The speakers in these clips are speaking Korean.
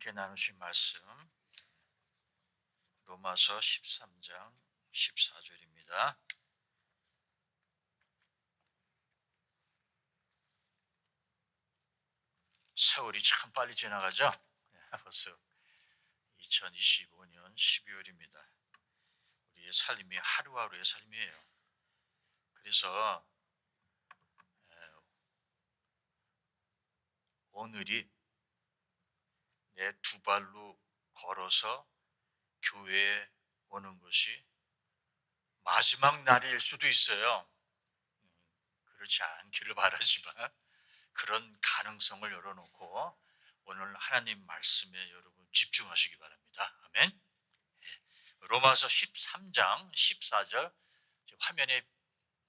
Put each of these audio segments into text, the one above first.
함께 나누신 말씀 로마서 13장 14절입니다. 세월이 참 빨리 지나가죠. 벌써 2025년 12월입니다. 우리의 삶이 하루하루의 삶이에요. 그래서 오늘이 내 두 발로 걸어서 교회에 오는 것이 마지막 날일 수도 있어요. 그렇지 않기를 바라지만 그런 가능성을 열어놓고 오늘 하나님 말씀에 여러분 집중하시기 바랍니다. 아멘. 로마서 13장 14절 화면에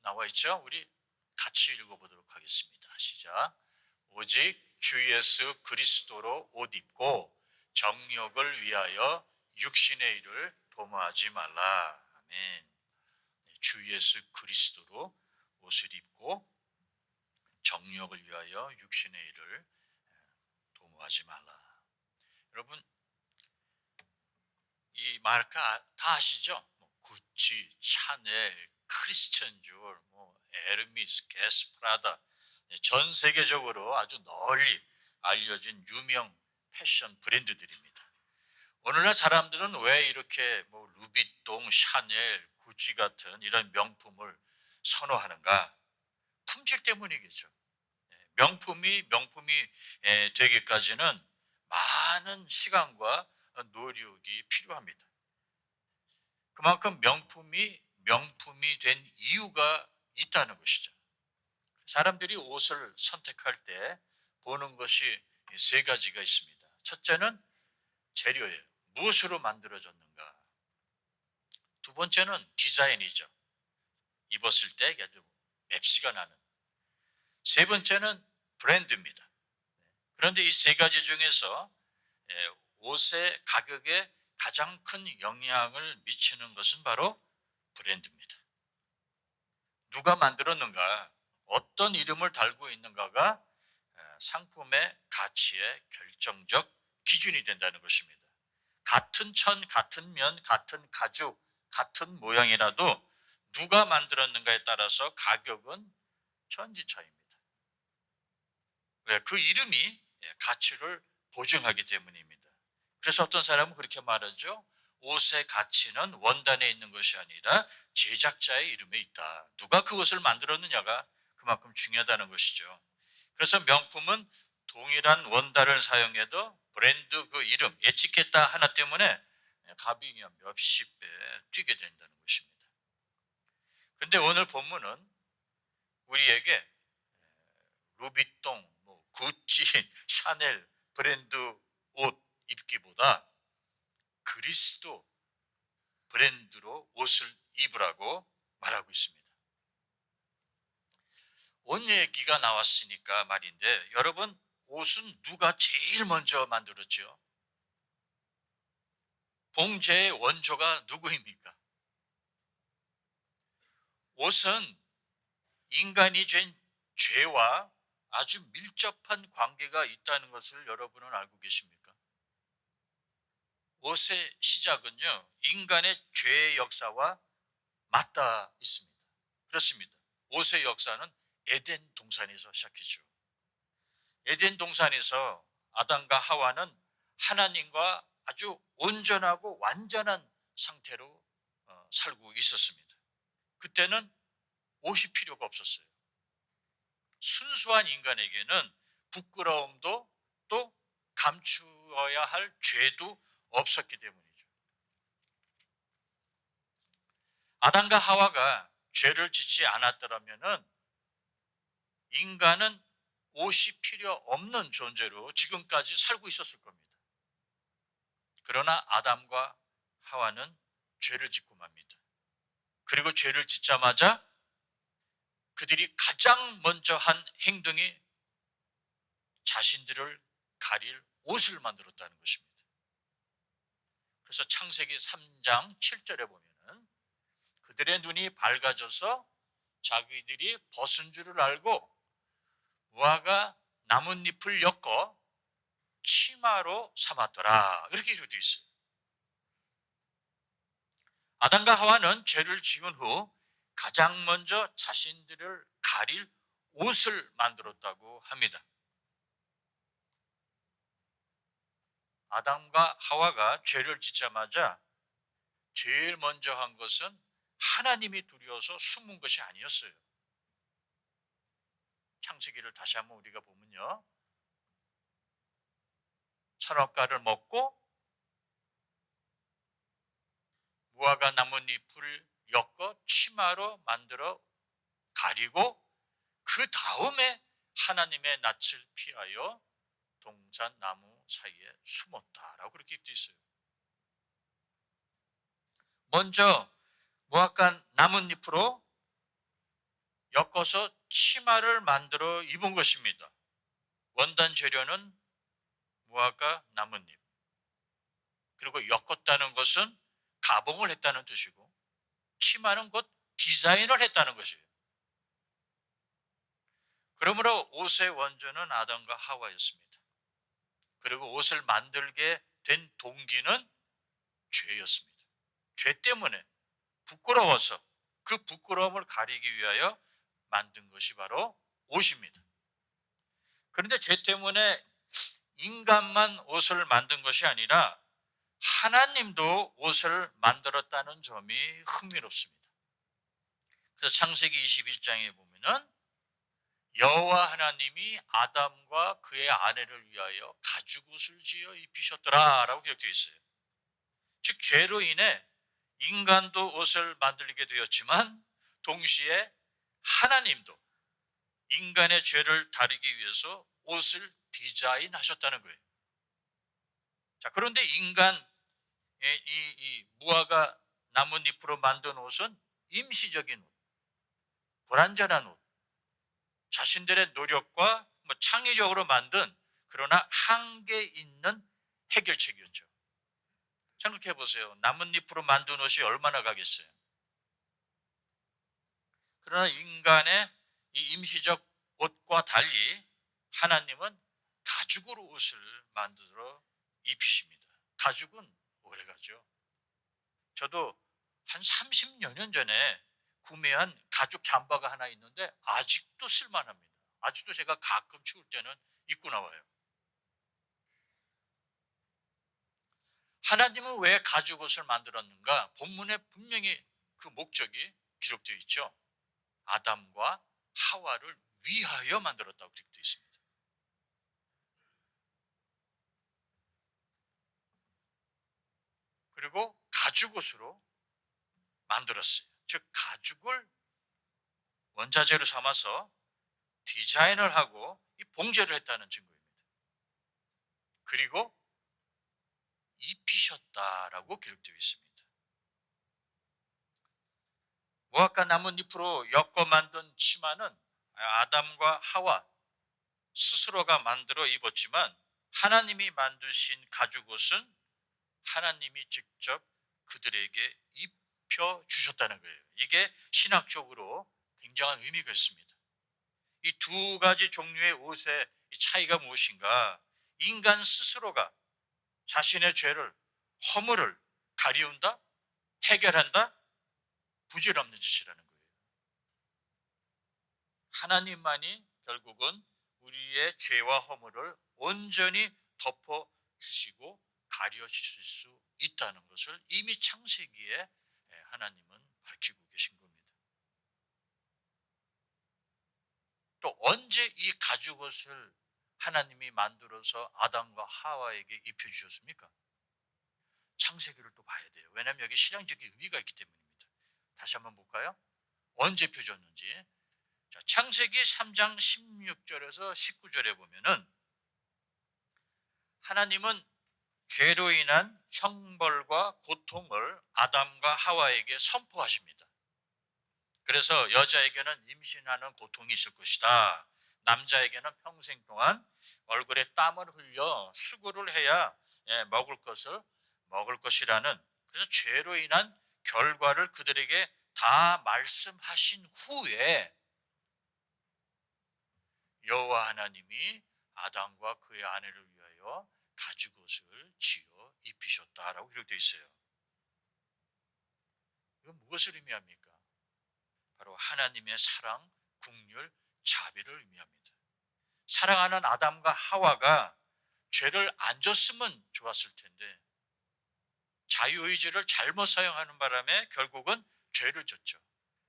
나와 있죠. 우리 같이 읽어보도록 하겠습니다. 시작. 오직 주 예수 그리스도로 옷 입고 정욕을 위하여 육신의 일을 도모하지 말라. 아멘. 주 예수 그리스도로 옷을 입고 정욕을 위하여 육신의 일을 도모하지 말라. 여러분 이 마르카 다 아시죠? 구찌, 샤넬, 크리스천 디올, 에르미스, 게스, 프라다 전 세계적으로 아주 널리 알려진 유명 패션 브랜드들입니다. 오늘날 사람들은 왜 이렇게 루비통, 샤넬, 구찌 같은 이런 명품을 선호하는가? 품질 때문이겠죠. 명품이 되기까지는 많은 시간과 노력이 필요합니다. 그만큼 명품이 된 이유가 있다는 것이죠. 사람들이 옷을 선택할 때 보는 것이 세 가지가 있습니다. 첫째는 재료예요. 무엇으로 만들어졌는가. 두 번째는 디자인이죠. 입었을 때 아주 맵시가 나는. 세 번째는 브랜드입니다. 그런데 이 세 가지 중에서 옷의 가격에 가장 큰 영향을 미치는 것은 바로 브랜드입니다. 누가 만들었는가, 어떤 이름을 달고 있는가가 상품의 가치의 결정적 기준이 된다는 것입니다. 같은 천, 같은 면, 같은 가죽, 같은 모양이라도 누가 만들었는가에 따라서 가격은 천지차이입니다. 왜? 그 이름이 가치를 보증하기 때문입니다. 그래서 어떤 사람은 그렇게 말하죠. 옷의 가치는 원단에 있는 것이 아니라 제작자의 이름에 있다. 누가 그것을 만들었느냐가 그만큼 중요하다는 것이죠. 그래서 명품은 동일한 원단을 사용해도 브랜드 그 이름, 에티켓 하나 때문에 값이 몇십 배 뛰게 된다는 것입니다. 그런데 오늘 본문은 우리에게 루비통, 구찌, 샤넬, 브랜드 옷 입기보다 그리스도 브랜드로 옷을 입으라고 말하고 있습니다. 옷 얘기가 나왔으니까 말인데 여러분 옷은 누가 제일 먼저 만들었죠? 봉제의 원조가 누구입니까? 옷은 인간이 된 죄와 아주 밀접한 관계가 있다는 것을 여러분은 알고 계십니까? 옷의 시작은요, 인간의 죄의 역사와 맞닿아 있습니다. 그렇습니다. 옷의 역사는 에덴 동산에서 시작이죠. 에덴 동산에서 아담과 하와는 하나님과 아주 온전하고 완전한 상태로 살고 있었습니다. 그때는 옷이 필요가 없었어요. 순수한 인간에게는 부끄러움도 또 감추어야 할 죄도 없었기 때문이죠. 아담과 하와가 죄를 짓지 않았더라면 인간은 옷이 필요 없는 존재로 지금까지 살고 있었을 겁니다. 그러나 아담과 하와는 죄를 짓고 맙니다. 그리고 죄를 짓자마자 그들이 가장 먼저 한 행동이 자신들을 가릴 옷을 만들었다는 것입니다. 그래서 창세기 3장 7절에 보면은 그들의 눈이 밝아져서 자기들이 벗은 줄을 알고 무화과 나뭇잎을 엮어 치마로 삼았더라. 이렇게 기록되어 있어요. 아담과 하와는 죄를 지은 후 가장 먼저 자신들을 가릴 옷을 만들었다고 합니다. 아담과 하와가 죄를 짓자마자 제일 먼저 한 것은 하나님이 두려워서 숨은 것이 아니었어요. 창세기를 다시 한번 우리가 보면요, 선악과를 먹고 무화과 나뭇잎을 엮어 치마로 만들어 가리고 그 다음에 하나님의 낯을 피하여 동산 나무 사이에 숨었다라고 그렇게 되어 있어요. 먼저 무화과 나뭇잎으로 엮어서 치마를 만들어 입은 것입니다. 원단 재료는 무화과 나뭇잎. 그리고 엮었다는 것은 가봉을 했다는 뜻이고, 치마는 곧 디자인을 했다는 것이에요. 그러므로 옷의 원조는 아담과 하와였습니다. 그리고 옷을 만들게 된 동기는 죄였습니다. 죄 때문에 부끄러워서 그 부끄러움을 가리기 위하여 만든 것이 바로 옷입니다. 그런데 죄 때문에 인간만 옷을 만든 것이 아니라 하나님도 옷을 만들었다는 점이 흥미롭습니다. 그래서 창세기 21장에 보면은 여호와 하나님이 아담과 그의 아내를 위하여 가죽옷을 지어 입히셨더라라고 기록되어 있어요. 즉 죄로 인해 인간도 옷을 만들게 되었지만 동시에 하나님도 인간의 죄를 다루기 위해서 옷을 디자인하셨다는 거예요. 자, 그런데 인간의 이 무화과 나뭇잎으로 만든 옷은 임시적인 옷, 불완전한 옷, 자신들의 노력과 창의적으로 만든 그러나 한계 있는 해결책이었죠. 생각해 보세요. 나뭇잎으로 만든 옷이 얼마나 가겠어요. 그러나 인간의 이 임시적 옷과 달리 하나님은 가죽으로 옷을 만들어 입히십니다. 가죽은 오래가죠. 저도 한 30여 년 전에 구매한 가죽 잠바가 하나 있는데 아직도 쓸만합니다. 아직도 제가 가끔 추울 때는 입고 나와요. 하나님은 왜 가죽 옷을 만들었는가? 본문에 분명히 그 목적이 기록되어 있죠. 아담과 하와를 위하여 만들었다고 기록되어 있습니다. 그리고 가죽옷으로 만들었어요. 즉 가죽을 원자재로 삼아서 디자인을 하고 이 봉제를 했다는 증거입니다. 그리고 입히셨다라고 기록되어 있습니다. 무화과 나뭇잎으로 엮어 만든 치마는 아담과 하와 스스로가 만들어 입었지만 하나님이 만드신 가죽옷은 하나님이 직접 그들에게 입혀 주셨다는 거예요. 이게 신학적으로 굉장한 의미가 있습니다. 이 두 가지 종류의 옷의 차이가 무엇인가? 인간 스스로가 자신의 죄를, 허물을 가리운다, 해결한다, 부질없는 짓이라는 거예요. 하나님만이 결국은 우리의 죄와 허물을 온전히 덮어 주시고 가려 주실 수 있다는 것을 이미 창세기에 하나님은 밝히고 계신 겁니다. 또 언제 이 가죽옷을 하나님이 만들어서 아담과 하와에게 입혀 주셨습니까? 창세기를 또 봐야 돼요. 왜냐하면 여기 신앙적인 의미가 있기 때문입니다. 다시 한번 볼까요? 언제 펴줬는지. 자, 창세기 3장 16절에서 19절에 보면은 하나님은 죄로 인한 형벌과 고통을 아담과 하와에게 선포하십니다. 그래서 여자에게는 임신하는 고통이 있을 것이다. 남자에게는 평생 동안 얼굴에 땀을 흘려 수고를 해야 먹을 것을 먹을 것이라는, 그래서 죄로 인한 결과를 그들에게 다 말씀하신 후에 여호와 하나님이 아담과 그의 아내를 위하여 입히셨다라고 기록되어 있어요. 이건 무엇을 의미합니까? 바로 하나님의 사랑, 긍휼, 자비를 의미합니다. 사랑하는 아담과 하와가 죄를 안 졌으면 좋았을 텐데 자유의지를 잘못 사용하는 바람에 결국은 죄를 졌죠.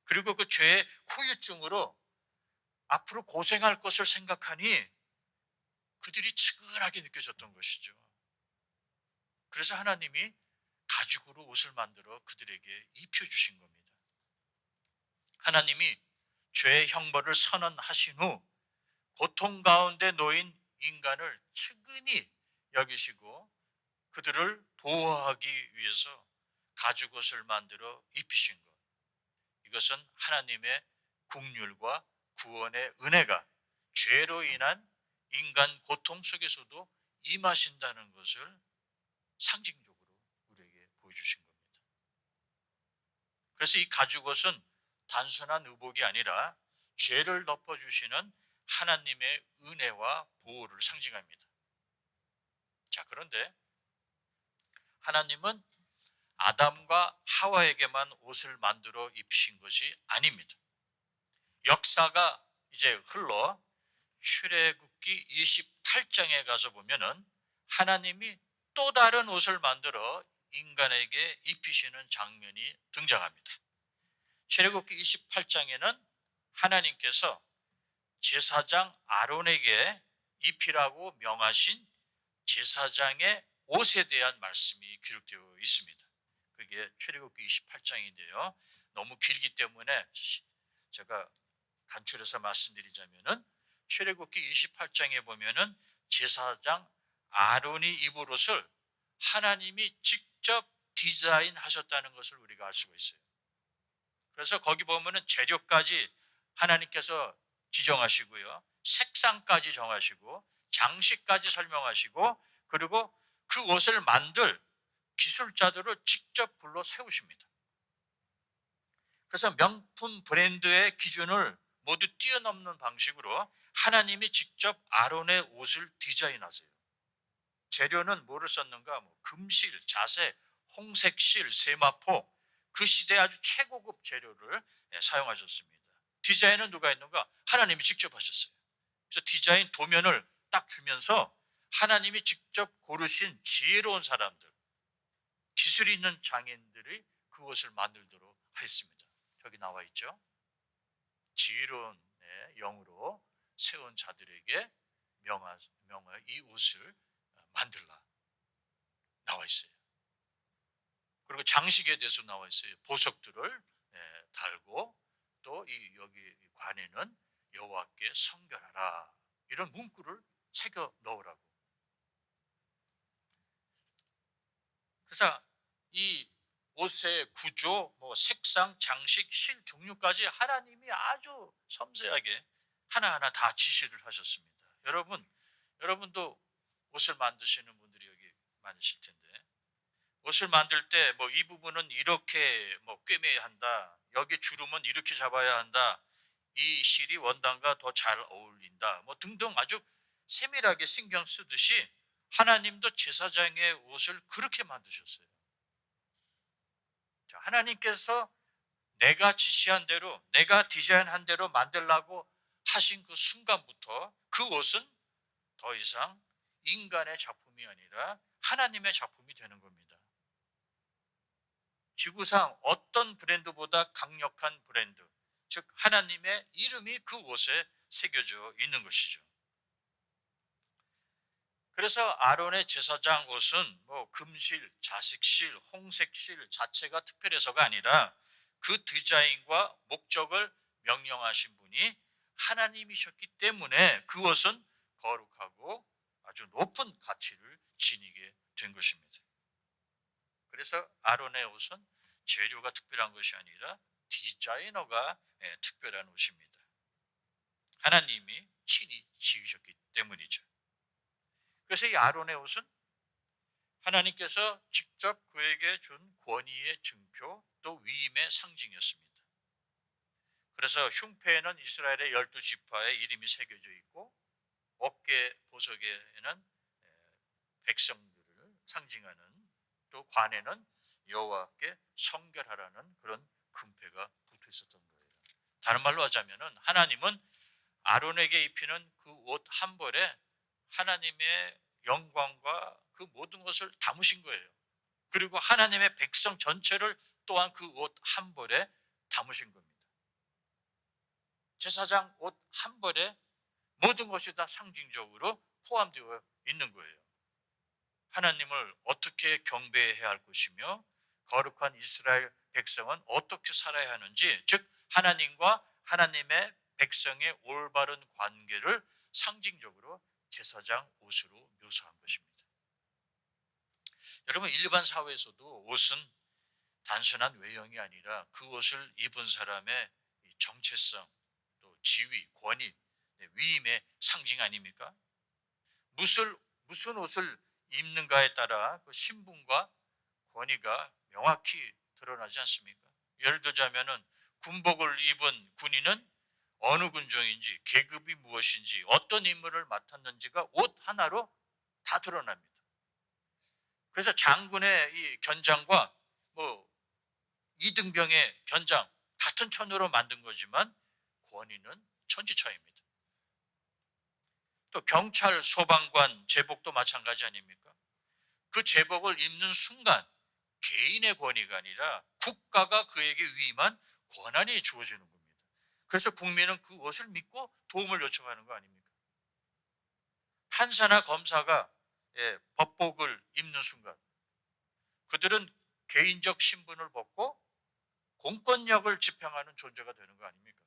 그리고 그 죄의 후유증으로 앞으로 고생할 것을 생각하니 그들이 측은하게 느껴졌던 것이죠. 그래서 하나님이 가죽으로 옷을 만들어 그들에게 입혀주신 겁니다. 하나님이 죄의 형벌을 선언하신 후 고통 가운데 놓인 인간을 측은히 여기시고 그들을 보호하기 위해서 가죽옷을 만들어 입히신 것. 이것은 하나님의 긍휼과 구원의 은혜가 죄로 인한 인간 고통 속에서도 임하신다는 것을 상징적으로 우리에게 보여주신 겁니다. 그래서 이 가죽옷은 단순한 의복이 아니라 죄를 덮어주시는 하나님의 은혜와 보호를 상징합니다. 자, 그런데 하나님은 아담과 하와에게만 옷을 만들어 입히신 것이 아닙니다. 역사가 이제 흘러 출애굽기 28장에 가서 보면은 하나님이 또 다른 옷을 만들어 인간에게 입히시는 장면이 등장합니다. 출애굽기 28장에는 하나님께서 제사장 아론에게 입히라고 명하신 제사장의 옷에 대한 말씀이 기록되어 있습니다. 그게 출애굽기 28장인데요. 너무 길기 때문에 제가 간추려서 말씀드리자면은 출애굽기 28장에 보면은 제사장 아론이 입을 옷을 하나님이 직접 디자인하셨다는 것을 우리가 알 수가 있어요. 그래서 거기 보면은 재료까지 하나님께서 지정하시고요. 색상까지 정하시고 장식까지 설명하시고 그리고 그 옷을 만들 기술자들을 직접 불러 세우십니다. 그래서 명품 브랜드의 기준을 모두 뛰어넘는 방식으로 하나님이 직접 아론의 옷을 디자인하세요. 재료는 뭐를 썼는가? 금실, 자색, 홍색실, 세마포, 그 시대 아주 최고급 재료를 사용하셨습니다. 디자인은 누가 했는가? 하나님이 직접 하셨어요. 그래서 디자인 도면을 딱 주면서 하나님이 직접 고르신 지혜로운 사람들, 기술이 있는 장인들이 그것을 만들도록 했습니다. 저기 나와 있죠. 지혜로운 영으로 세운 자들에게 명하 이 옷을 만들라 나와 있어요. 그리고 장식에 대해서 나와 있어요. 보석들을 달고 또 이 여기 관에는 여호와께 성결하라 이런 문구를 새겨 넣으라고. 그래서 이 옷의 구조, 색상, 장식, 실 종류까지 하나님이 아주 섬세하게 하나하나 다 지시를 하셨습니다. 여러분도 옷을 만드시는 분들이 여기 많으실 텐데 옷을 만들 때 이 부분은 이렇게 꿰매야 한다. 여기 주름은 이렇게 잡아야 한다. 이 실이 원단과 더 잘 어울린다. 등등 아주 세밀하게 신경 쓰듯이 하나님도 제사장의 옷을 그렇게 만드셨어요. 자, 하나님께서 내가 지시한 대로, 내가 디자인한 대로 만들라고 하신 그 순간부터 그 옷은 더 이상 인간의 작품이 아니라 하나님의 작품이 되는 겁니다. 지구상 어떤 브랜드보다 강력한 브랜드, 즉 하나님의 이름이 그 옷에 새겨져 있는 것이죠. 그래서 아론의 제사장 옷은 금실, 자식실, 홍색실 자체가 특별해서가 아니라 그 디자인과 목적을 명령하신 분이 하나님이셨기 때문에 그 옷은 거룩하고 아주 높은 가치를 지니게 된 것입니다. 그래서 아론의 옷은 재료가 특별한 것이 아니라 디자이너가 특별한 옷입니다. 하나님이 친히 지으셨기 때문이죠. 그래서 이 아론의 옷은 하나님께서 직접 그에게 준 권위의 증표 또 위임의 상징이었습니다. 그래서 흉패에는 이스라엘의 12지파의 이름이 새겨져 있고 어깨 보석에는 백성들을 상징하는 또 관에는 여호와께 성결하라는 그런 금패가 붙어 있었던 거예요. 다른 말로 하자면은 하나님은 아론에게 입히는 그 옷 한 벌에 하나님의 영광과 그 모든 것을 담으신 거예요. 그리고 하나님의 백성 전체를 또한 그 옷 한 벌에 담으신 겁니다. 제사장 옷 한 벌에 모든 것이 다 상징적으로 포함되어 있는 거예요. 하나님을 어떻게 경배해야 할 것이며 거룩한 이스라엘 백성은 어떻게 살아야 하는지, 즉 하나님과 하나님의 백성의 올바른 관계를 상징적으로 제사장 옷으로 묘사한 것입니다. 여러분, 일반 사회에서도 옷은 단순한 외형이 아니라 그 옷을 입은 사람의 정체성, 또 지위, 권위, 위임의 상징 아닙니까? 무슨 옷을 입는가에 따라 그 신분과 권위가 명확히 드러나지 않습니까? 예를 들자면은 군복을 입은 군인은 어느 군종인지, 계급이 무엇인지, 어떤 임무를 맡았는지가 옷 하나로 다 드러납니다. 그래서 장군의 이 견장과 뭐 이등병의 견장 같은 천으로 만든 거지만 권위는 천지차이입니다. 또 경찰, 소방관, 제복도 마찬가지 아닙니까? 그 제복을 입는 순간 개인의 권위가 아니라 국가가 그에게 위임한 권한이 주어지는 겁니다. 그래서 국민은 그 옷을 믿고 도움을 요청하는 거 아닙니까? 판사나 검사가 법복을 입는 순간 그들은 개인적 신분을 벗고 공권력을 집행하는 존재가 되는 거 아닙니까?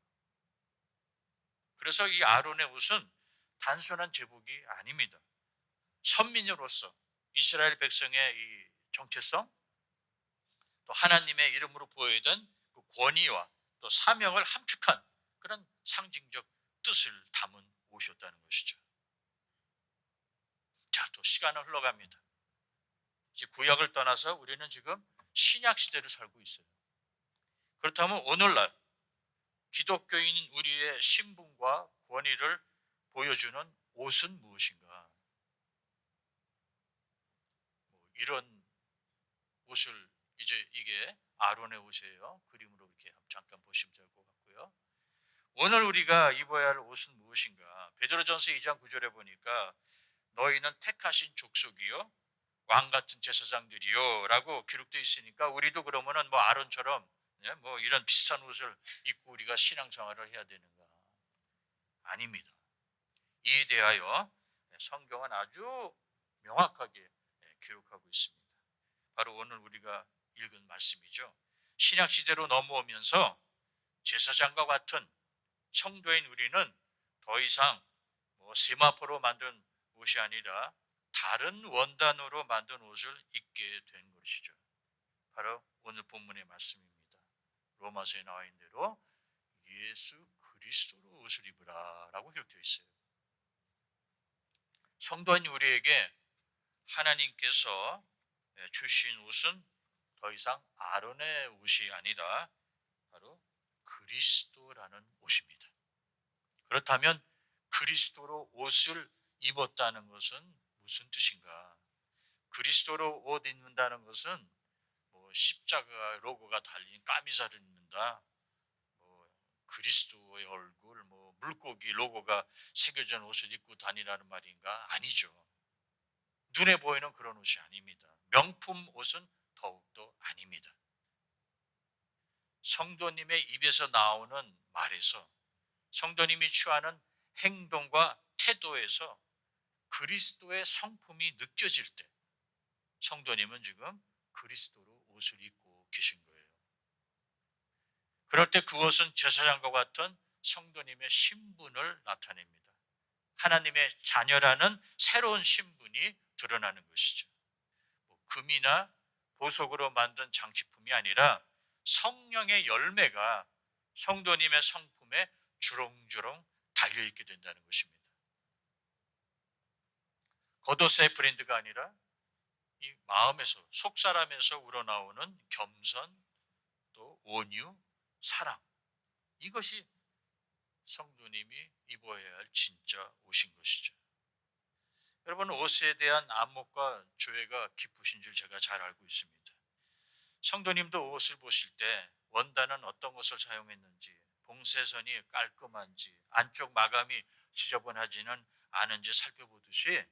그래서 이 아론의 옷은 단순한 제복이 아닙니다. 선민으로서 이스라엘 백성의 이 정체성, 또 하나님의 이름으로 보여던 그 권위와 또 사명을 함축한 그런 상징적 뜻을 담은 옷이었다는 것이죠. 자, 또 시간은 흘러갑니다. 이제 구약을 떠나서 우리는 지금 신약 시대를 살고 있어요. 그렇다면 오늘날 기독교인인 우리의 신분과 권위를 보여주는 옷은 무엇인가? 이런 옷을, 이제 이게 아론의 옷이에요. 그림으로 이렇게 잠깐 보시면 될 것 같고요. 오늘 우리가 입어야 할 옷은 무엇인가? 베드로전서 2장 9절에 보니까 너희는 택하신 족속이요 왕 같은 제사장들이요라고 기록되어 있으니까 우리도 그러면은 뭐 아론처럼 뭐 이런 비슷한 옷을 입고 우리가 신앙생활을 해야 되는가? 아닙니다. 이에 대하여 성경은 아주 명확하게 기록하고 있습니다. 바로 오늘 우리가 읽은 말씀이죠. 신약 시대로 넘어오면서 제사장과 같은 성도인 우리는 더 이상 뭐 세마포로 만든 옷이 아니라 다른 원단으로 만든 옷을 입게 된 것이죠. 바로 오늘 본문의 말씀입니다. 로마서에 나와 있는 대로 예수 그리스도로 옷을 입으라라고 기록되어 있어요. 성도인 우리에게 하나님께서 주신 옷은 더 이상 아론의 옷이 아니라 바로 그리스도라는 옷입니다. 그렇다면 그리스도로 옷을 입었다는 것은 무슨 뜻인가? 그리스도로 옷 입는다는 것은 뭐 십자가 로고가 달린 까미사를 입는다, 뭐 그리스도의 얼굴, 뭐 물고기 로고가 새겨진 옷을 입고 다니라는 말인가? 아니죠. 눈에 보이는 그런 옷이 아닙니다. 명품 옷은 더욱더 아닙니다. 성도님의 입에서 나오는 말에서, 성도님이 취하는 행동과 태도에서 그리스도의 성품이 느껴질 때 성도님은 지금 그리스도로 옷을 입고 계신 거예요. 그럴 때 그것은 제사장과 같은 성도님의 신분을 나타냅니다. 하나님의 자녀라는 새로운 신분이 드러나는 것이죠. 금이나 보석으로 만든 장식품이 아니라 성령의 열매가 성도님의 성품에 주렁주렁 달려있게 된다는 것입니다. 겉옷의 브랜드가 아니라 이 마음에서, 속사람에서 우러나오는 겸손, 또 온유, 사랑, 이것이 성도님이 입어야 할 진짜 옷인 것이죠. 여러분, 옷에 대한 안목과 조예가 깊으신 줄 제가 잘 알고 있습니다. 성도님도 옷을 보실 때 원단은 어떤 것을 사용했는지, 봉쇄선이 깔끔한지, 안쪽 마감이 지저분하지는 않은지 살펴보듯이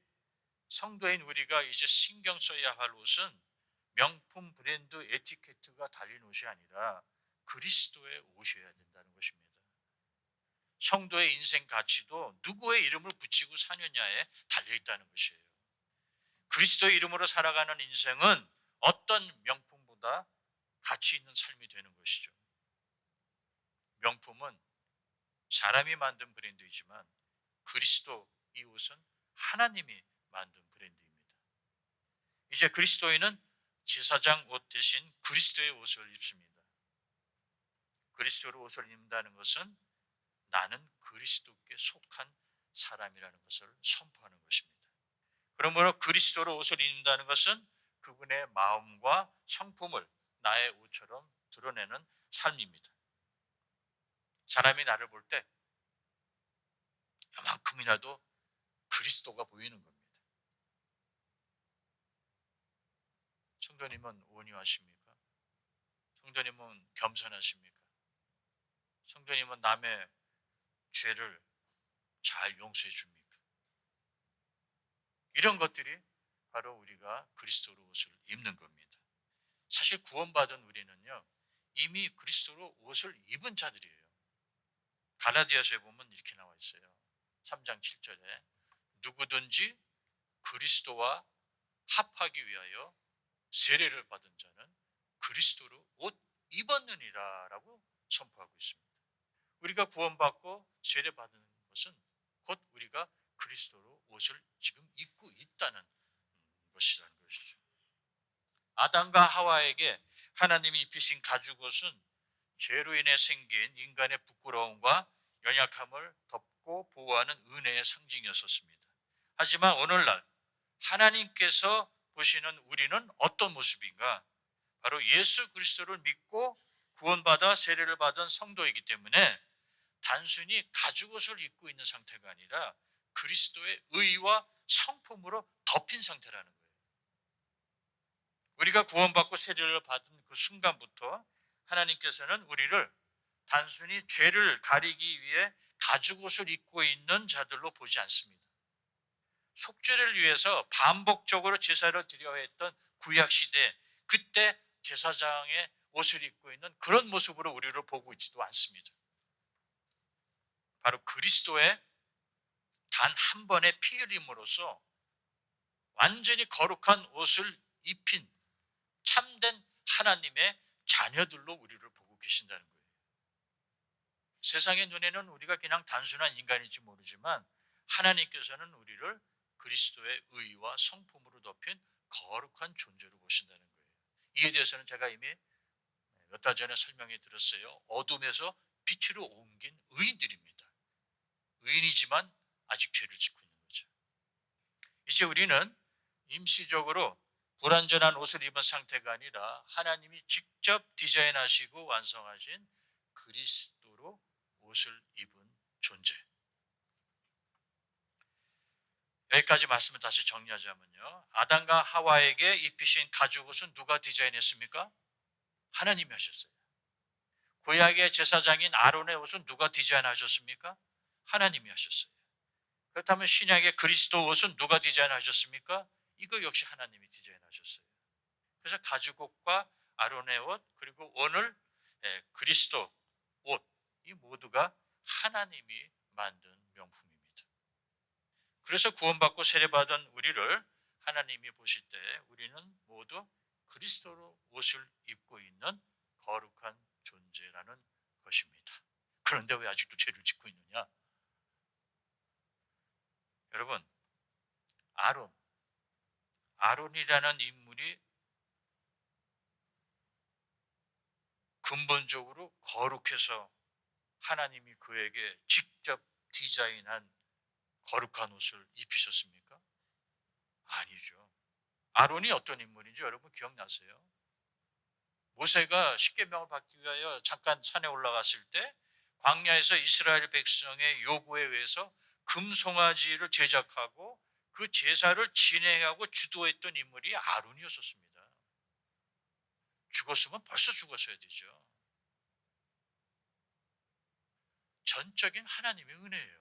성도인 우리가 이제 신경 써야 할 옷은 명품 브랜드 에티케트가 달린 옷이 아니라 그리스도의 옷이어야 된다는 것입니다. 성도의 인생 가치도 누구의 이름을 붙이고 사느냐에 달려 있다는 것이에요. 그리스도의 이름으로 살아가는 인생은 어떤 명품보다 가치 있는 삶이 되는 것이죠. 명품은 사람이 만든 브랜드이지만 그리스도 이 옷은 하나님이 만든 브랜드입니다. 이제 그리스도인은 제사장 옷 대신 그리스도의 옷을 입습니다. 그리스도로 옷을 입는다는 것은 나는 그리스도께 속한 사람이라는 것을 선포하는 것입니다. 그러므로 그리스도로 옷을 입는다는 것은 그분의 마음과 성품을 나의 옷처럼 드러내는 삶입니다. 사람이 나를 볼 때 이만큼이라도 그리스도가 보이는 겁니다. 성도님은 온유하십니까? 성도님은 겸손하십니까? 성도님은 남의 죄를 잘 용서해 줍니까? 이런 것들이 바로 우리가 그리스도로 옷을 입는 겁니다. 사실 구원받은 우리는요, 이미 그리스도로 옷을 입은 자들이에요. 갈라디아서에 보면 이렇게 나와 있어요. 3장 7절에 누구든지 그리스도와 합하기 위하여 세례를 받은 자는 그리스도로 옷 입었느니라라고 선포하고 있습니다. 우리가 구원받고 세례받은 것은 곧 우리가 그리스도로 옷을 지금 입고 있다는 것이라는 것이죠. 아담과 하와에게 하나님이 입히신 가죽옷은 죄로 인해 생긴 인간의 부끄러움과 연약함을 덮고 보호하는 은혜의 상징이었습니다. 하지만 오늘날 하나님께서 보시는 우리는 어떤 모습인가? 바로 예수 그리스도를 믿고 구원받아 세례를 받은 성도이기 때문에 단순히 가죽옷을 입고 있는 상태가 아니라 그리스도의 의와 성품으로 덮인 상태라는 거예요. 우리가 구원받고 세례를 받은 그 순간부터 하나님께서는 우리를 단순히 죄를 가리기 위해 가죽옷을 입고 있는 자들로 보지 않습니다. 속죄를 위해서 반복적으로 제사를 드려야 했던 구약 시대, 그때 제사장의 옷을 입고 있는 그런 모습으로 우리를 보고 있지도 않습니다. 바로 그리스도의 단 한 번의 피 흘림으로써 완전히 거룩한 옷을 입힌 참된 하나님의 자녀들로 우리를 보고 계신다는 거예요. 세상의 눈에는 우리가 그냥 단순한 인간일지 모르지만 하나님께서는 우리를 그리스도의 의와 성품으로 덮인 거룩한 존재로 보신다는 거예요. 이에 대해서는 제가 이미 몇 달 전에 설명해 드렸어요. 어둠에서 빛으로 옮긴 의인들입니다. 의인이지만 아직 죄를 짓고 있는 거죠. 이제 우리는 임시적으로 불완전한 옷을 입은 상태가 아니라 하나님이 직접 디자인하시고 완성하신 그리스도로 옷을 입은 존재. 여기까지 말씀을 다시 정리하자면요. 아담과 하와에게 입히신 가죽옷은 누가 디자인했습니까? 하나님이 하셨어요. 구약의 제사장인 아론의 옷은 누가 디자인하셨습니까? 하나님이 하셨어요. 그렇다면 신약의 그리스도 옷은 누가 디자인하셨습니까? 이거 역시 하나님이 디자인하셨어요. 그래서 가죽옷과 아론의 옷 그리고 오늘 그리스도 옷, 이 모두가 하나님이 만든 명품입니다. 그래서 구원받고 세례받은 우리를 하나님이 보실 때 우리는 모두 그리스도로 옷을 입고 있는 거룩한 존재라는 것입니다. 그런데 왜 아직도 죄를 짓고 있느냐? 여러분, 아론이라는 인물이 근본적으로 거룩해서 하나님이 그에게 직접 디자인한 거룩한 옷을 입히셨습니까? 아니죠. 아론이 어떤 인물인지 여러분 기억나세요? 모세가 십계명을 받기 위하여 잠깐 산에 올라갔을 때 광야에서 이스라엘 백성의 요구에 의해서 금송아지를 제작하고 그 제사를 진행하고 주도했던 인물이 아론이었었습니다. 죽었으면 벌써 죽었어야 되죠. 전적인 하나님의 은혜예요.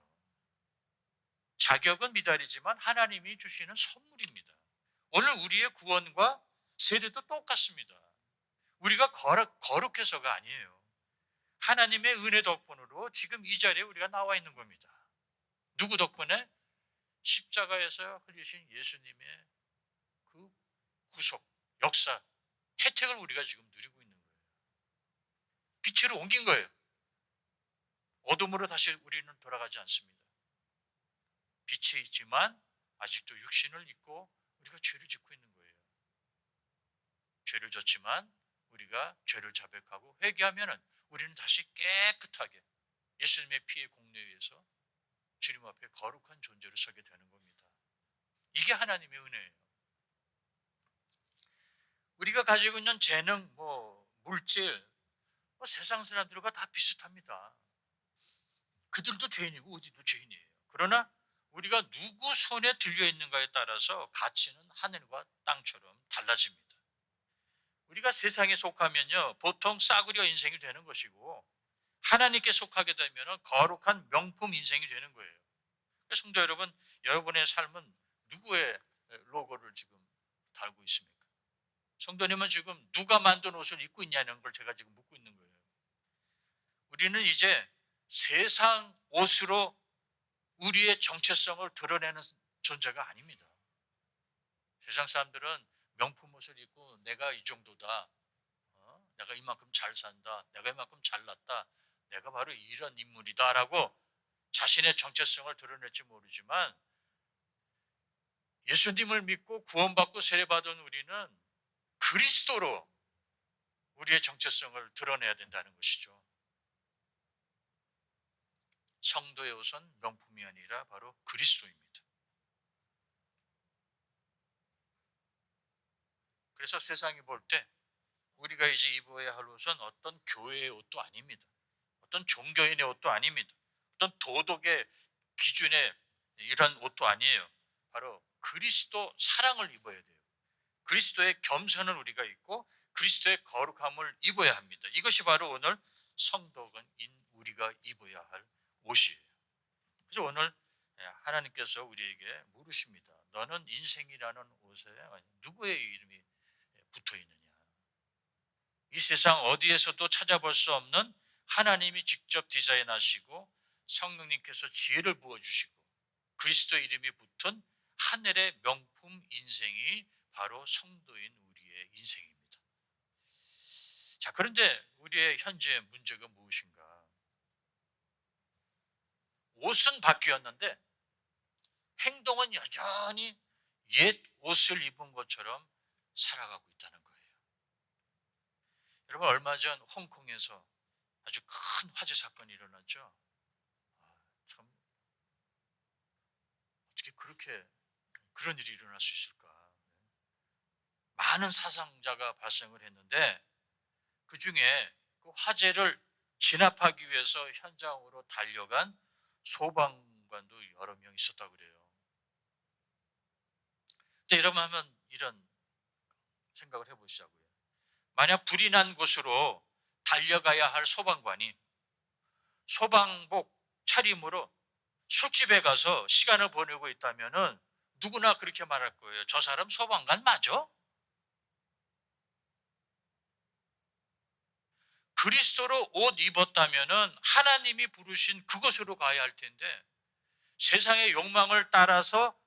자격은 미달이지만 하나님이 주시는 선물입니다. 오늘 우리의 구원과 세례도 똑같습니다. 우리가 거룩해서가 아니에요. 하나님의 은혜 덕분으로 지금 이 자리에 우리가 나와 있는 겁니다. 누구 덕분에? 십자가에서 흘리신 예수님의 그 구속, 역사, 혜택을 우리가 지금 누리고 있는 거예요. 빛으로 옮긴 거예요. 어둠으로 다시 우리는 돌아가지 않습니다. 빛이 있지만 아직도 육신을 입고 우리가 죄를 짓고 있는 거예요. 죄를 졌지만 우리가 죄를 자백하고 회개하면 우리는 다시 깨끗하게 예수님의 피의 공로에 의해서 주님 앞에 거룩한 존재로 서게 되는 겁니다. 이게 하나님의 은혜예요. 우리가 가지고 있는 재능, 물질, 세상 사람들과 다 비슷합니다. 그들도 죄인이고 우리도 죄인이에요. 그러나 우리가 누구 손에 들려 있는가에 따라서 가치는 하늘과 땅처럼 달라집니다. 우리가 세상에 속하면요, 보통 싸구려 인생이 되는 것이고 하나님께 속하게 되면 거룩한 명품 인생이 되는 거예요. 성도 여러분, 여러분의 삶은 누구의 로고를 지금 달고 있습니까? 성도님은 지금 누가 만든 옷을 입고 있냐는 걸 제가 지금 묻고 있는 거예요. 우리는 이제 세상 옷으로 우리의 정체성을 드러내는 존재가 아닙니다. 세상 사람들은 명품 옷을 입고 내가 이 정도다, 내가 이만큼 잘 산다, 내가 이만큼 잘났다, 내가 바로 이런 인물이다 라고 자신의 정체성을 드러낼지 모르지만 예수님을 믿고 구원받고 세례받은 우리는 그리스도로 우리의 정체성을 드러내야 된다는 것이죠. 성도의 옷은 명품이 아니라 바로 그리스도입니다. 그래서 세상이 볼 때 우리가 이제 입어야 할 옷은 어떤 교회의 옷도 아닙니다. 어떤 종교인의 옷도 아닙니다. 어떤 도덕의 기준의 이런 옷도 아니에요. 바로 그리스도 사랑을 입어야 돼요. 그리스도의 겸손을 우리가 입고 그리스도의 거룩함을 입어야 합니다. 이것이 바로 오늘 성도인 우리가 입어야 할 옷이에요. 그래서 오늘 하나님께서 우리에게 물으십니다. 너는 인생이라는 옷에 누구의 이름이 붙어 있느냐? 이 세상 어디에서도 찾아볼 수 없는 하나님이 직접 디자인하시고 성령님께서 지혜를 부어주시고 그리스도 이름이 붙은 하늘의 명품 인생이 바로 성도인 우리의 인생입니다. 자, 그런데 우리의 현재 문제가 무엇인가? 옷은 바뀌었는데 행동은 여전히 옛 옷을 입은 것처럼 살아가고 있다는 거예요. 여러분, 얼마 전 홍콩에서 아주 큰 화재 사건이 일어났죠. 참 어떻게 그런 일이 일어날 수 있을까? 많은 사상자가 발생을 했는데 그 중에 그 화재를 진압하기 위해서 현장으로 달려간 소방관도 여러 명 있었다고 그래요. 근데 여러분 한번 이런 생각을 해보시자고요. 만약 불이 난 곳으로 달려가야 할 소방관이 소방복 차림으로 술집에 가서 시간을 보내고 있다면은 누구나 그렇게 말할 거예요. 저 사람 소방관 맞아? 그리스도로 옷 입었다면은 하나님이 부르신 그곳으로 가야 할 텐데 세상의 욕망을 따라서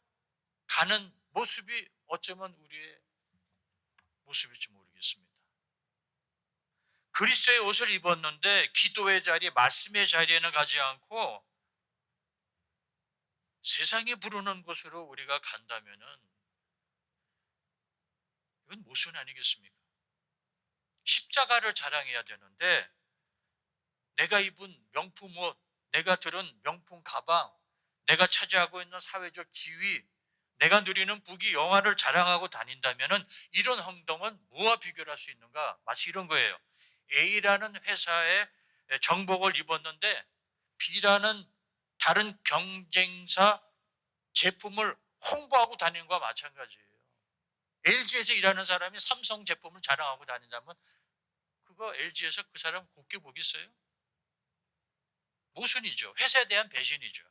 가는 모습이 어쩌면 우리의 모습일지 모르겠습니다. 그리스도의 옷을 입었는데 기도의 자리, 말씀의 자리에는 가지 않고 세상이 부르는 곳으로 우리가 간다면은 이건 모순 아니겠습니까? 십자가를 자랑해야 되는데 내가 입은 명품 옷, 내가 들은 명품 가방, 내가 차지하고 있는 사회적 지위, 내가 누리는 부귀 영화를 자랑하고 다닌다면은 이런 행동은 뭐와 비교할 수 있는가? 마치 이런 거예요. A라는 회사의 정복을 입었는데 B라는 다른 경쟁사 제품을 홍보하고 다니는 거와 마찬가지예요. LG에서 일하는 사람이 삼성 제품을 자랑하고 다닌다면 그거 LG에서 그 사람 곱게 보겠어요? 모순이죠. 회사에 대한 배신이죠.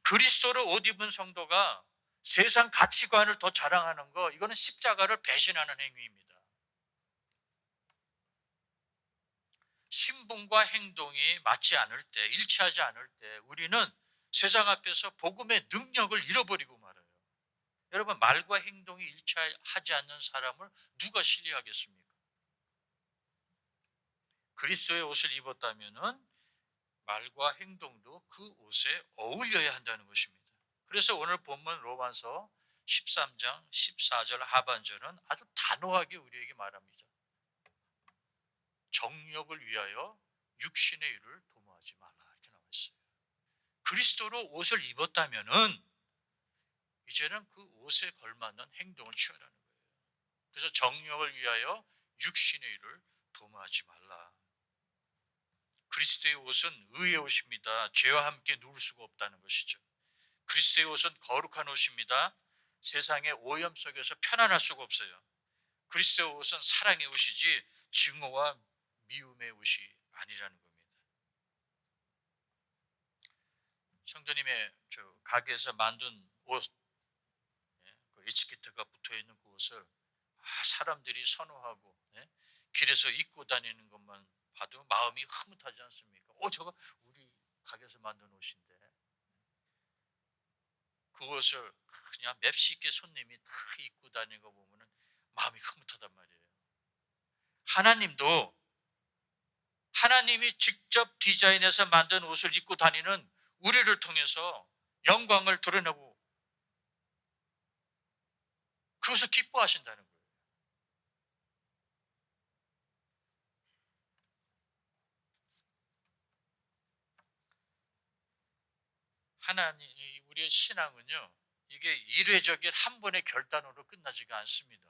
그리스도로 옷 입은 성도가 세상 가치관을 더 자랑하는 거, 이거는 십자가를 배신하는 행위입니다. 신분과 행동이 맞지 않을 때, 일치하지 않을 때 우리는 세상 앞에서 복음의 능력을 잃어버리고 말아요. 여러분, 말과 행동이 일치하지 않는 사람을 누가 신뢰하겠습니까? 그리스도의 옷을 입었다면은 말과 행동도 그 옷에 어울려야 한다는 것입니다. 그래서 오늘 본문 로마서 13장 14절 하반절은 아주 단호하게 우리에게 말합니다. 정욕을 위하여 육신의 일을 도모하지 말라, 이렇게 나와 있어요. 그리스도로 옷을 입었다면은 이제는 그 옷에 걸맞는 행동을 취하라는 거예요. 그래서 정욕을 위하여 육신의 일을 도모하지 말라. 그리스도의 옷은 의의 옷입니다. 죄와 함께 누울 수가 없다는 것이죠. 그리스도의 옷은 거룩한 옷입니다. 세상의 오염 속에서 편안할 수가 없어요. 그리스도의 옷은 사랑의 옷이지 증오와 미움의 옷이 아니라는 겁니다. 성도님의 가게에서 만든 옷, 그 에티켓트가 붙어있는 그 옷을 사람들이 선호하고 길에서 입고 다니는 것만 봐도 마음이 흐뭇하지 않습니까? 저거 우리 가게에서 만든 옷인데. 그 옷을 그냥 맵시 있게 손님이 다 입고 다니는 거 보면 마음이 흐뭇하단 말이에요. 하나님도 하나님이 직접 디자인해서 만든 옷을 입고 다니는 우리를 통해서 영광을 드러내고 그것을 기뻐하신다는 거예요. 하나님, 우리의 신앙은요, 이게 일회적인 한 번의 결단으로 끝나지가 않습니다.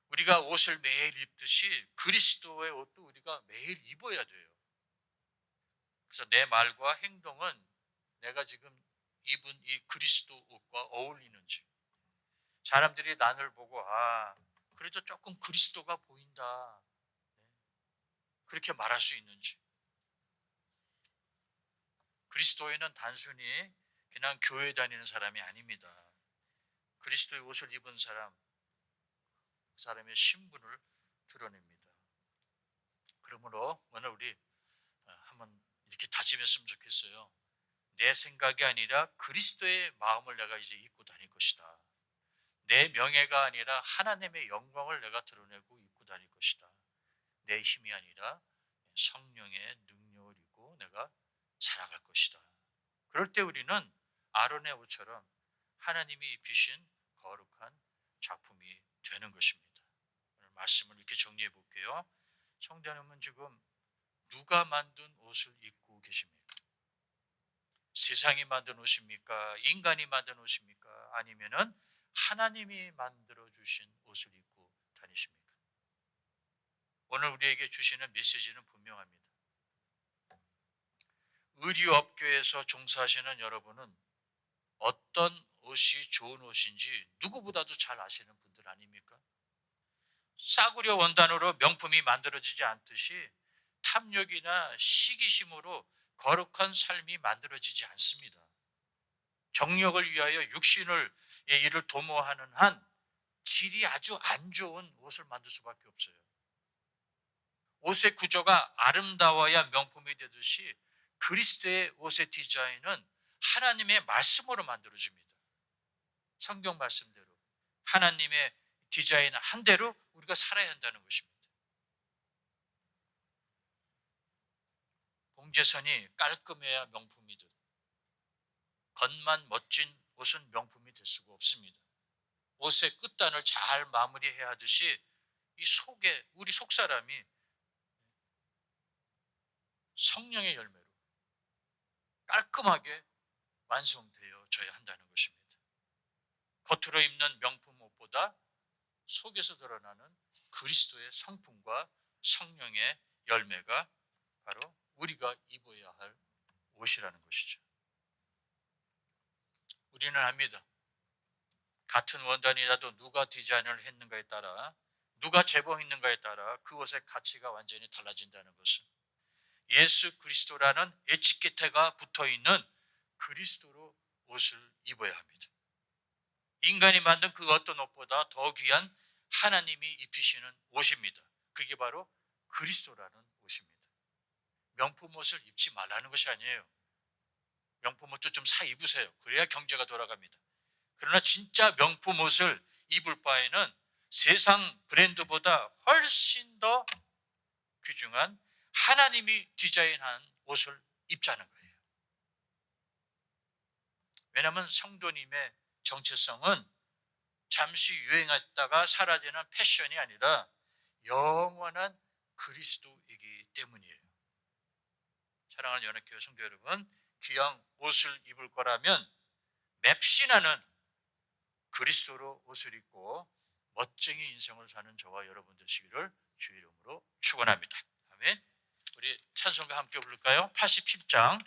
우리가 옷을 매일 입듯이 그리스도의 옷도 우리가 매일 입어야 돼요. 그래서 내 말과 행동은 내가 지금 입은 이 그리스도 옷과 어울리는지, 사람들이 나를 보고 그래도 조금 그리스도가 보인다, 그렇게 말할 수 있는지. 그리스도인은 단순히 그냥 교회 다니는 사람이 아닙니다. 그리스도의 옷을 입은 사람, 그 사람의 신분을 드러냅니다. 그러므로 오늘 우리 한번 이렇게 다짐했으면 좋겠어요. 내 생각이 아니라 그리스도의 마음을 내가 이제 입고 다닐 것이다. 내 명예가 아니라 하나님의 영광을 내가 드러내고 입고 다닐 것이다. 내 힘이 아니라 성령의 능력을 입고 내가 살아갈 것이다. 그럴 때 우리는 아론의 옷처럼 하나님이 입히신 거룩한 작품이 되는 것입니다. 오늘 말씀을 이렇게 정리해 볼게요. 성도님은 지금 누가 만든 옷을 입고 계십니까? 세상이 만든 옷입니까? 인간이 만든 옷입니까? 아니면은 하나님이 만들어 주신 옷을 입고 다니십니까? 오늘 우리에게 주시는 메시지는 분명합니다. 의류업계에서 종사하시는 여러분은 어떤 옷이 좋은 옷인지 누구보다도 잘 아시는 분들 아닙니까? 싸구려 원단으로 명품이 만들어지지 않듯이 탐욕이나 시기심으로 거룩한 삶이 만들어지지 않습니다. 정력을 위하여 육신을 일을 도모하는 한 질이 아주 안 좋은 옷을 만들 수밖에 없어요. 옷의 구조가 아름다워야 명품이 되듯이 그리스도의 옷의 디자인은 하나님의 말씀으로 만들어집니다. 성경 말씀대로 하나님의 디자인 한 대로 우리가 살아야 한다는 것입니다. 봉제선이 깔끔해야 명품이듯 겉만 멋진 옷은 명품이 될 수가 없습니다. 옷의 끝단을 잘 마무리해야 하듯이 이 속에 우리 속사람이 성령의 열매로 깔끔하게 완성되어져야 한다는 것입니다. 겉으로 입는 명품 옷보다 속에서 드러나는 그리스도의 성품과 성령의 열매가 바로 우리가 입어야 할 옷이라는 것이죠. 우리는 압니다. 같은 원단이라도 누가 디자인을 했는가에 따라, 누가 재봉했는가에 따라 그 옷의 가치가 완전히 달라진다는 것은, 예수 그리스도라는 에티켓가 붙어있는 그리스도로 옷을 입어야 합니다. 인간이 만든 그 어떤 옷보다 더 귀한 하나님이 입히시는 옷입니다. 그게 바로 그리스도라는 옷입니다. 명품 옷을 입지 말라는 것이 아니에요. 명품 옷도 좀 사 입으세요. 그래야 경제가 돌아갑니다. 그러나 진짜 명품 옷을 입을 바에는 세상 브랜드보다 훨씬 더 귀중한 하나님이 디자인한 옷을 입자는 거예요. 왜냐하면 성도님의 정체성은 잠시 유행했다가 사라지는 패션이 아니라 영원한 그리스도이기 때문이에요. 사랑하는 연합교회 성도 여러분, 귀한 옷을 입을 거라면 맵신하는 그리스도로 옷을 입고 멋쟁이 인생을 사는 저와 여러분 되시기를 주의 이름으로 축원합니다. 아멘. 우리 찬송가 함께 부를까요? 80장